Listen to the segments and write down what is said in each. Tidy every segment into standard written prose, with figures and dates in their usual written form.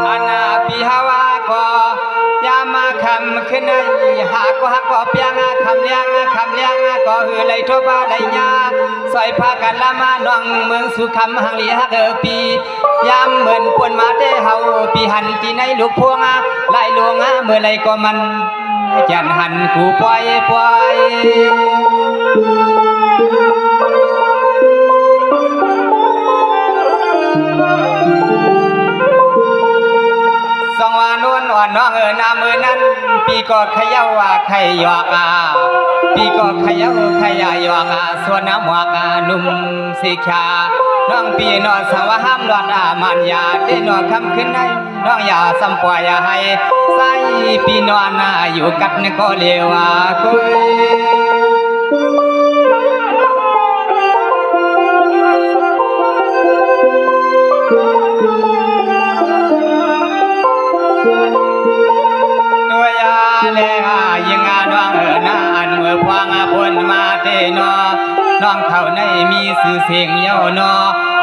อันพี่ฮาวาก็ยามาคำขึ้นในหากก็หักก็เปียงคำเลี้ยงก็หือไหลทั่วบ้านไหลยาซอยพากันละมาน้องเมืองสุขคำหังลีฮักปียามเหมือนปวนมาเตเฮาปีหันที่ในลูกพวงไล่ลวงเมื่อไรก็มันจันหันกูปล่อยสองวานวลอ่อนน้องนามือนั้นปีก็ขย่าว่าใครหยอกปีก็ขย่าใครหยอกส่วนน้ำหวกนุ่มสีชาน้องปีนอนสวะห้ามรอดมันยาได้นอนคำขึ้นได้น้องอย่าสัมปอยให้ใส่ปีนอนอยู่กัดก็เลวกุยตัวยาเลยิงน้องนาอันเมื่อพวงพนมาเตนอน้องเขาในมีสื่อเสียงเย้านอ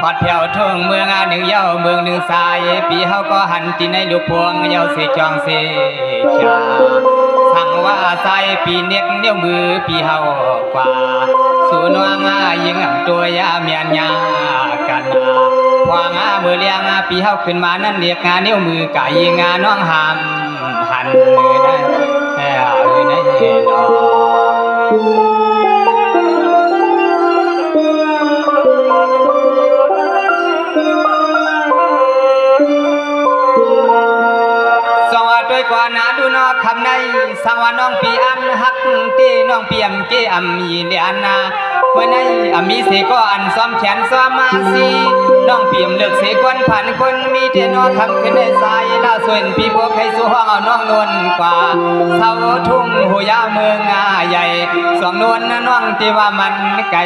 พอดแถวทงเมืองหนึ่งเย้าเมืองหนึ่งสายปีเฮาก็หันที่ในลูกพวงเย้าเสจองเสชาสั่งว่าใส่ปีเน็กเนี้ยวมือปีเฮากว่าสู่น้องยิงตัวยาเมียนยากันพวงมือเลี้ยงปีเฮาขึ้นมานั่นเรียกเนี้ยวมือกะยิงน้องหามหันมือได้ในนอด้วยกว่านาดูนอคำในสังวาน้องปีอันฮักตีน้องเปียมเกอมีเลียนนาเมื่อในมีเสก็อันซ้อมแขนซ้อมมาสีน้องเปียมเลือกเสกวนผ่านคนมีเทนอคำขึ้นในสายล่าส่วนปีพวกใครสู้ห้องเอาน้องนวลกว่าเสาทุ่งหัวยาวเมืองใหญ่สองนวลน้องที่ว่ามันไกล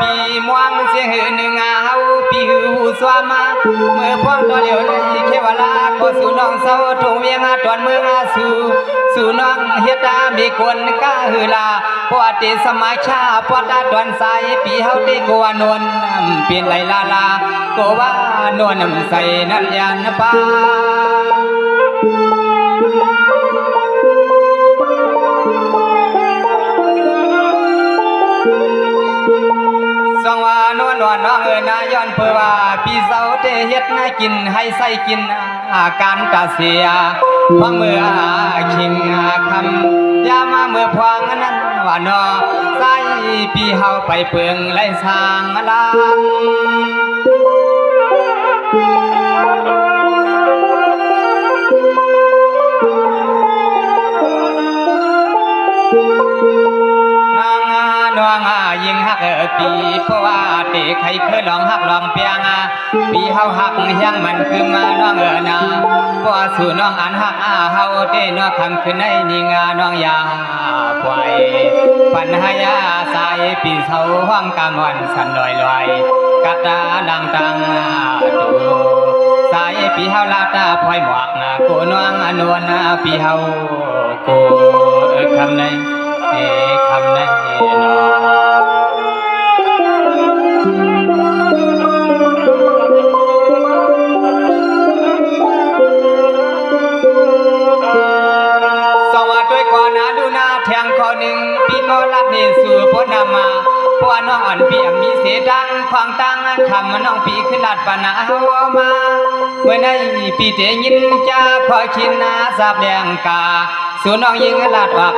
ปีม่วงเสียงหือหนึ่งเฮาปีหือหูสวามาเมื่อพวงตัวเหลียวในเขวลาก็สู่น้องเศร้าทงเวียงตอนเมืองสู่น้องเฮ็ดมีคนกล้าหือลาปวดเตสมัยชาปวดตอนสายปีเฮาเตกว่านวลเปลี่ยนไหลลาก็ว่านวลใส่นันยานปาสองวานวลน้องนาย้อนเพื่อว่าปีเสาเตเฮ็ดน่ากินให้ใส่กินอาการตาเสียพอเมื่อคิงคำยามาเมื่อพวงนั้นว่านอใส่ปีเฮาไปเปิงไล่สร้างลางน้องยิงหักปีเพราะว่าเตะใครเคยลองหักลองเปียงปีเฮาหักยังมันคือมาน้องนาเพราะสู่น้องอันหักเฮาเตะน้องคำขึ้นในนิงน้องยาปล่อยปัญหายาสายปีเสาห้องกำวันสันลอยกัดตาดังตังตูสายปีเฮาลาตาพลอยหมวกโกน้องอนวลปีเฮาโกคำในคำในนอสวัสดีกว่านาดูนาแทงคอหนึ่งปีก็รับนี่สู่พ้นนามาเพราะน้องอ่อนเปียมมีเสียดังควางตังคำน้องปีขึ้นลัดปนาหัวมาเมื่อในปีเตยินจ้าขอชินนาสาบแดงกาสู่น้องยิงลาดวาก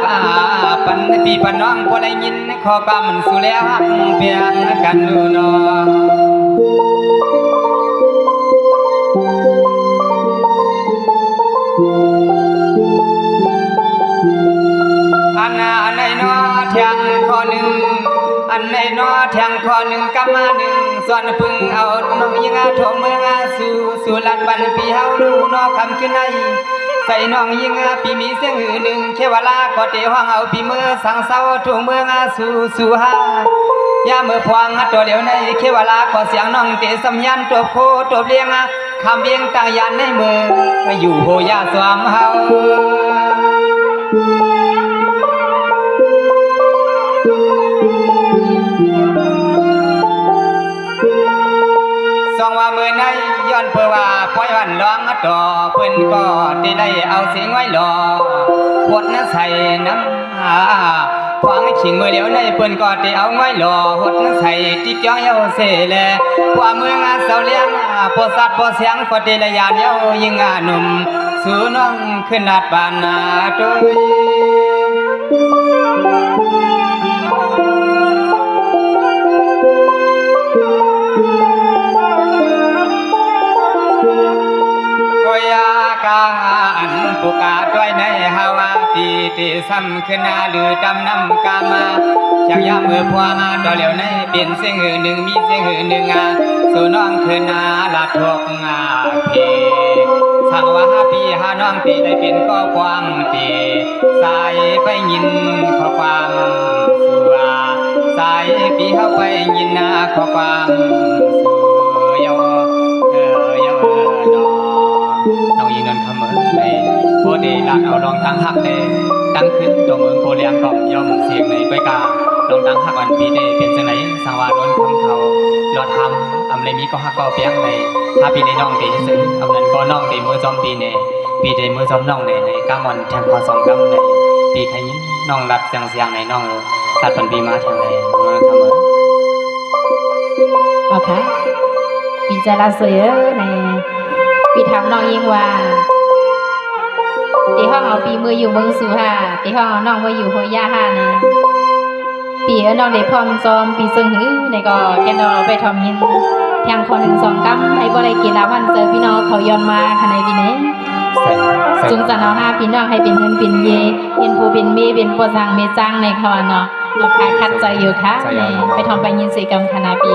ปันปีปน้องพอได้ยินขอกำมันสู่แล้วหักเพียงกันดูนออันไหนนอแทงคอหนึ่งอันไหนนอแทงคอหนึ่งกำมาหนึ่งส่วนพึ่งเอาน้องยิงถ่วงเมืองสู่ลัดบันปีเฮาดูนอคำขึ้นในใส่น้องยิงปีมีเสียงหือหนึ่งเขวลาก็เตะห้องเอาปีมือสั่งเศร้าถ่วงเมืองสู่หายาเมื่อพวงตัวเดียวในเขวลาก็เสียงน้องเตะสัญญาณตัวโคตัวเลี้ยง คำเบียงตายันในมืออยู่โหยาสวามเฮาส่องว่ามือในย้อนเพื่อว่าปล่อยวันร้องต่อเพิ่นก็ได้ไล่เอาเสียงไว้รอปวดนั้นใส่น้ำฟังขิงมือเดียวในเพิ่นก็ได้เอาไว้รอหดนั้นใส่ที่จ้องเยาเสแลกว่ามืองานเสาเลี้ยงปวดสัตว์ปวดเสียงก็ได้ละยานเยายิงหนุ่มสู่น้องขึ้นนาดบานนาตุยการปุกาด้วยในฮาวาปีที่ซ้ำขึ้นนาหรือดำน้ำกามาจากยามเมื่อพวงดอกเหลียวในเปลี่ยนเสียงหือหนึ่งมีเสียงหือหนึ่งสู่น้องขึ้นนาลาทกเพสั่งว่าพี่หาน้องตีได้เป็นก็ความตีสายไปยินข้อความสัวสายพี่เข้าไปยินข้อความสัวโยน้องยินนนคำเมื่อในโบดีลานเอาลองตั้งหักในตั้งขึ้นตรงเมืองโพเลียงกล่อมย่อมเสียงในด้วยกาลองตั้งหักวันปีได้เป็นจังไหนสังวาล้นคำเขาหลอดทำอำเลยมีก็หักก็เปียงในถ้าปีในน้องตีซื้ออำนั้นก็น้องตีมือจอมปีในปีในมือจอมน้องในก้ามอนแทงพอสองกำในปีขยินน้องรัดเสียงในน้องตัดปันปีมาแทงในเมืองคำเมื่อโอเคปีจะลาเสือในปีทำน้องยิงว่าตีห้องเอาปีมืออยู่เมืองสู่ฮ่าตีห้องเอาน้องมาอยู่โฮย่าฮ่านะปีเอาน้องได้พร้อมซ้อมปีซึ่งหื้อในก็แค่น้องไปทำยินแทงคน1-2 กำให้บ่ได้กินแล้ววันเจอพี่น้องเขาย้อนมาขนาดปีนี้จุงจันเอา5พี่น้องให้เป็นเงินเป็นเยเป็นผู้เป็นเมเป็นปวดสังเมจังในคำว่าเนาะราคาคัดใจอยู่ค่ะไปทำไปยินสีกรรมคณะปี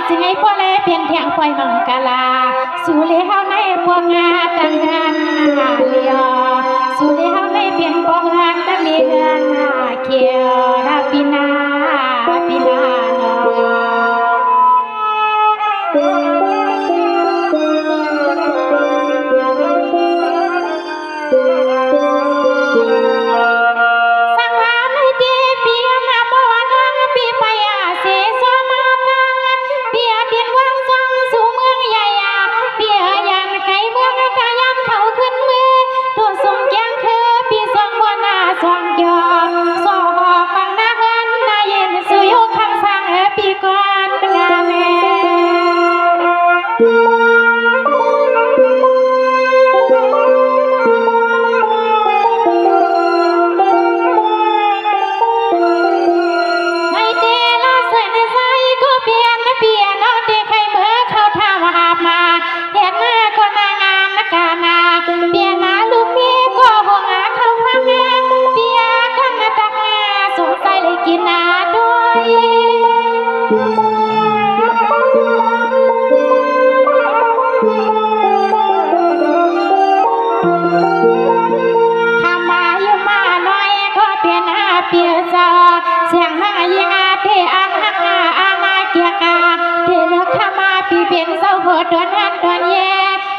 จึงให้พ่อเลยเพียงเทียงปล่อยมังกลาสู่เลเฮาในพวกงาตั้งงานเลียวสู่เลเฮาในเพียงพวกงานตั้งเดือนเขียวนาปีนาปีนาเนาะ โพดดวนหันดวนแย่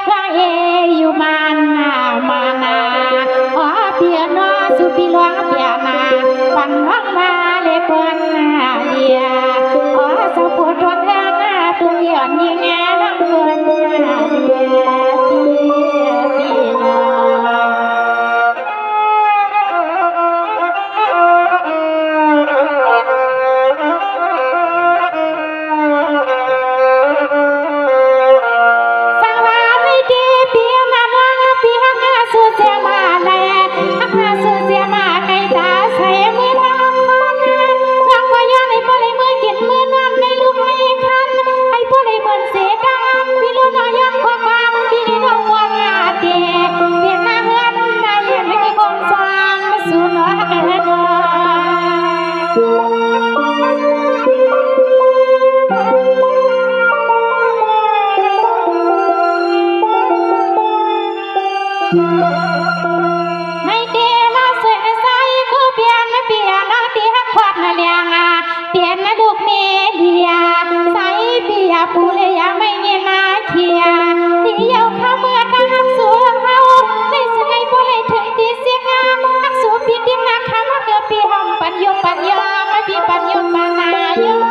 ร้องเออยู่มานามานาขอเปียโนสุปีหลวงเปียนาปันวังมาเลปนนาเดียขอสาวโพดดวนหันนาตัวเหี่ยวยิงแง่รักเกินนาเดียปีนา ในเดลาสวยใสกูเปลี่ยนเปลี่ยนน้องที่ฮักควัดนาเลียงเปลี่ยนนะลูกเมเดียใสเปียปูเลยยาไม่เงินนาเขียที่เยาเข้าเมื่อทางฮักสูงเฮาได้สไงบ่เลยถึงที่เสียงฮักสูงปีดิ้งนักคำว่าเกิดปีหอมปัญญงปัญญาไม่ปีปัญญงปานายง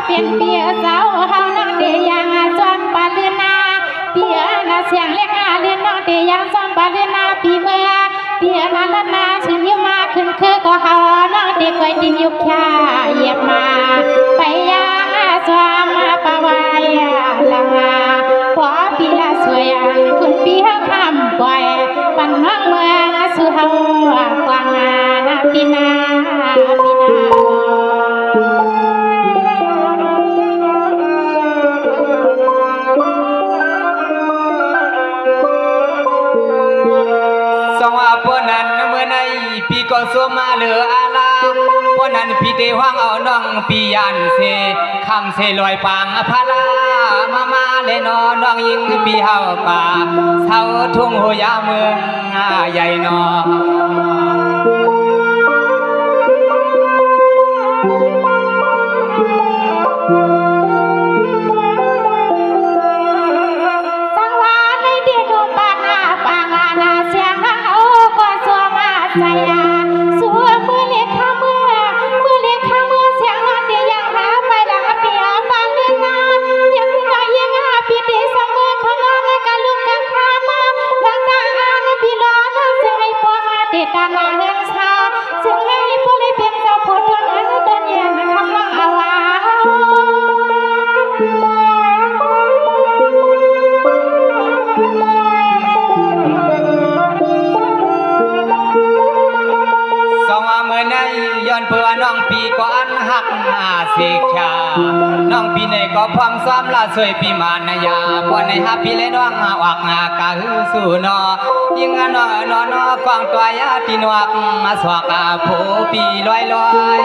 เป็นเปียสาวเฮาน้องเดียงจอมปาลือนาเปียนาเสียงเล็กเรียนน้องเดียงจอมปาลือนาปีเมื่อเปียนาลัดนาชื่อยิ้มมาขึ้นคือก็เฮาน้องเด็กไว้ดิ้งยุกแค่เหยียบมาไปยางจอมมาปะวายลังขอปีละสวยคุณปีเฮาคำปล่อยปันน้องเมืองสู่เฮากวางนาปีนาปีนาสองอาปนันเมื่อในปีก็สวมาเหลืออาลาปนันพี่เตห้องเอาน้องปียันเสคำเสลอยปางพาลามาเลยนอน้องยิงปีเฮาป่าเสาทุ่งหัวยาเมืองใหญ่นอใจสัวมือเล็กข้ามือเล็กข้ามือเสียงนอนเดียยังหาไปหลังเปียบางเรื่องนายังน้อยยังปีเดสมือข้างนอกกันลุกกันข้ามาหลังตาอ่านพี่ล้อน้องเสียงให้ปอมาเด็ดตาหน้าเงินชาเสียงให้พวกเลยเป็นสาวโพดทนอันเดินเย็นคำร้องเอาว่าย้อนเพื่อน้องปีก็อันหักเสียชาน้องปีในก็พร้อมซ้อมละสวยปีมานายาพอในฮับปีเลยน้องออกกะหือสู่นอยิงนอกวางตัวยาตีนวักมาสวกโผปีลอย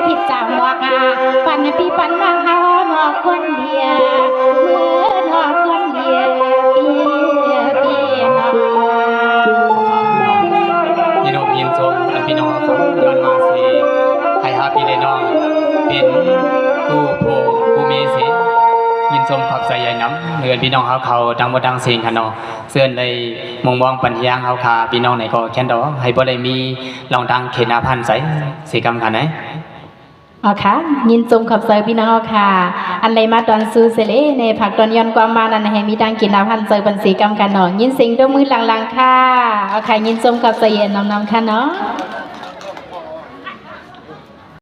ผิดจำว่าปันพี่ปันว่าเฮานอกคนเดียวมือนอกคนเดียวพี่น้องยินชมพี่น้องเขาย้อนมาสิให้หาพี่เลยน้องเป็นผู้มีสิยินชมขับใส่ใหญ่น้ำเดือนพี่น้องเขาดังบ่ดังเสียงค่ะเนาะเสื่อนเลยมองมองปัญญาเขาค่ะพี่น้องไหนก็แค่ดอให้บ่ได้มีลองดังเขนาพันใส่สีกรรมค่ะไหนอ๋อค่ะยินจมขับเซอร์พี่น้องค่ะอันไรมาตอนซูเซเลในผักตอนย้อนความมานันให้มีดังกินน้ำพันเซอร์บันสีกรรมกันเนาะยินเสียงด้วยมือหลังๆค่ะอ๋อค่ะยินจมขับเซอร์เย็นน้ำค่ะเนาะ